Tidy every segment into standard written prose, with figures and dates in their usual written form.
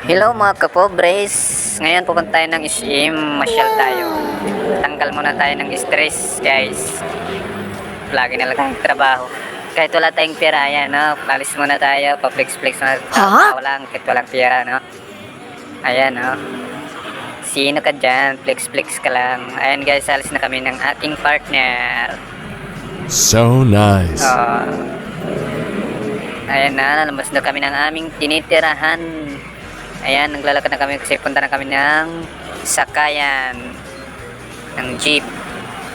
Hello mga kapobres, ngayon pupunta tayo ng SM, masyal tayo. Tanggal muna tayo ng stress guys. Lagi na lang tayong trabaho. Kahit wala tayong pera, ayan no, palis muna tayo, pa-flex-flex na tao lang, kahit walang pera no. Ayan no, sino ka dyan, flex-flex ka lang. Ayan guys, alis na kami ng aking partner. So nice. Ayan na, lalabas na kami ng aming tinitirahan. Ayan, naglalakad na kami kasi punta na kami ng sakayan ng jeep.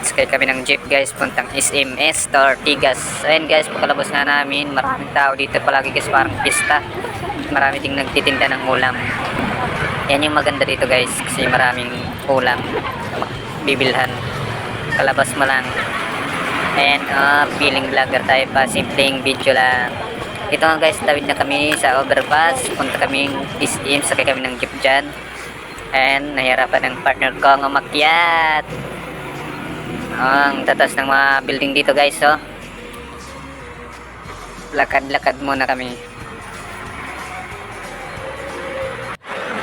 Sakay kami ng jeep guys, puntang SMS Ortigas. Ayan guys, pagkalabas na namin, maraming tao dito palagi guys, parang pista. Marami ding nagtitinda ng ulam. Yan yung maganda dito guys, kasi maraming ulam bibilhan. Kalabas mo lang. And feeling vlogger tayo pa, simpleng video lang. Ito nga guys, tawid na kami sa overpass. Punta kaming SM, sakay kami ng jeep dyan. And nahirapan ng partner ko ang umakyat. Ang tatas ng mga building dito guys, oh. Lakad-lakad muna kami.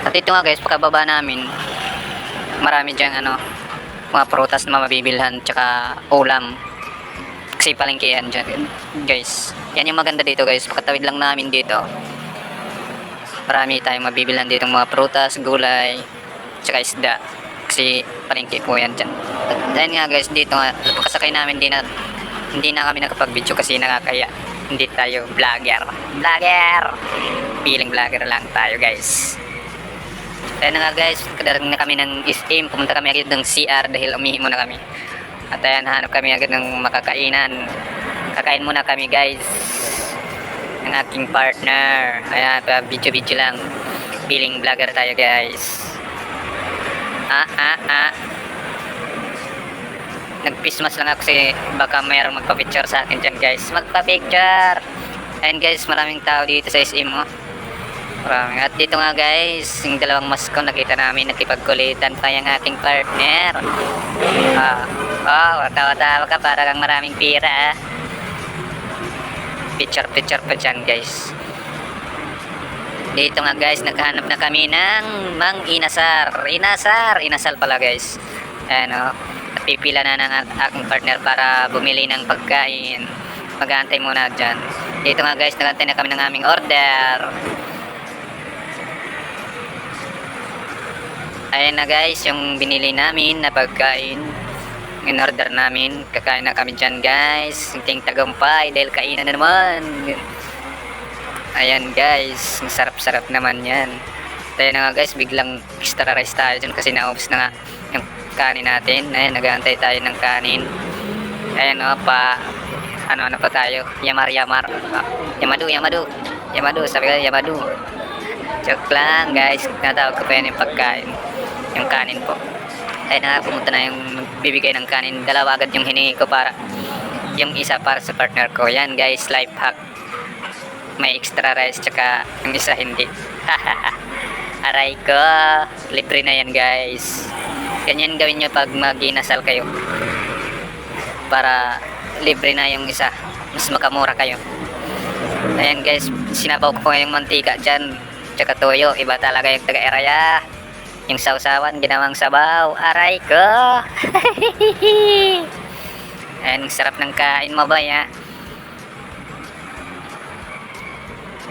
At ito nga guys, pagkababa namin, marami dyan mga prutas na mabibilhan, tsaka ulam. Kasi palengke yan dyan guys. Yan yung maganda dito guys, pagkatawid lang namin dito, marami tayong mabibilhan dito mga prutas, gulay, tsaka isda. Kasi palengke po yan dyan. At yan nga guys, dito nga, pagkasakay namin hindi na kami nakapag-video kasi nakakaya. Hindi tayo vlogger. Feeling vlogger lang tayo guys. Ayan nga guys, kadarating na kami ng SM, pumunta kami agad ng CR dahil umihi muna kami. At ayan, hanap kami agad ng makakainan. Kakain muna kami guys ng aking partner. Ayan, video lang. Feeling vlogger tayo guys. Nag-Christmas lang ako kasi baka mayroong magpa-picture sa akin dyan guys. Magpa-picture. Ayan guys, maraming tao dito sa SM mo. At dito nga guys, yung dalawang masko nakita namin, nakipagkulitan pa yung aking partner. Tawa-tawa ka, para kang maraming pira. Picture pa dyan guys. Dito nga guys, naghanap na kami ng Mang Inasal pala guys. Ayan o, at pipila na ng aking partner para bumili ng pagkain. Mag-aantay muna dyan. Dito nga guys, nag-aantay na kami ng aming order. Ayan na guys, yung binili namin na pagkain, in order namin. Kakain na kami dyan guys, hinting tagumpay dahil kainan na naman. Ayan guys, sarap-sarap naman yan. Tayo na nga guys, biglang extra rice tayo dyan kasi naubos na nga yung kanin natin. Ayan, nag-aantay tayo ng kanin. Ayan o, ano pa tayo, Yamar. Yamadu, sabi ka Yamadu. Joke lang guys, natawag ko pa yan yung pagkain, yung kanin po. Ay na, pumunta na yung bibigay ng kanin. Dalawa agad yung hiningi ko, para yung isa para sa partner ko. Yan guys, life hack. May extra rice, tsaka yung isa hindi. Aray ko, libre na yan guys. Ganyan gawin nyo pag mag-inasal kayo, para libre na yung isa, mas makamura kayo. Ayan guys, sinabaw ko yung mantika dyan, tsaka toyo. Iba talaga yung taga-eraya. Yung sausawan, ginawang sabaw. Aray ko. Ayan, sarap ng kain mo ba ya?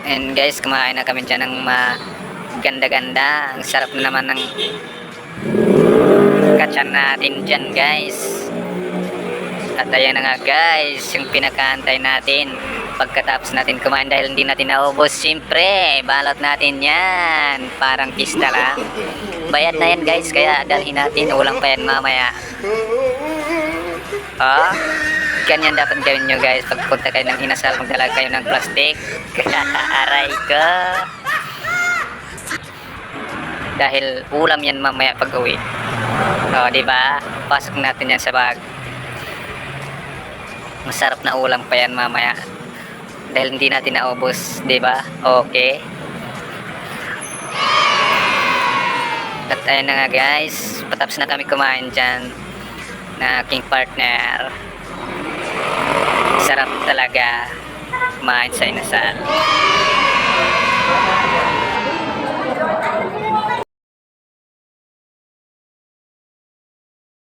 And guys, kumain na kami dyan ng maganda-ganda. Ang sarap naman ng katsan natin dyan guys. At ayan na nga guys, yung pinakaantay natin pagkatapos natin kumain, dahil hindi natin naubos. Siyempre, balot natin yan, parang pista lang. Bayad na yan guys, kaya dalhin natin, ulang pa yan mamaya. Ganyan dapat gawin nyo guys pagpunta kayo ng inasal, magdala kayo ng plastic. Aray ko, dahil ulam yan mamaya pag uwi. Diba, pasok natin yan sa bag. Masarap na ulam pa yan mamaya, dahil hindi natin naubos, diba? Okay. At ayun na nga guys, patapos na kami kumain dyan na aking partner. Sarap talaga kumain sa inasal.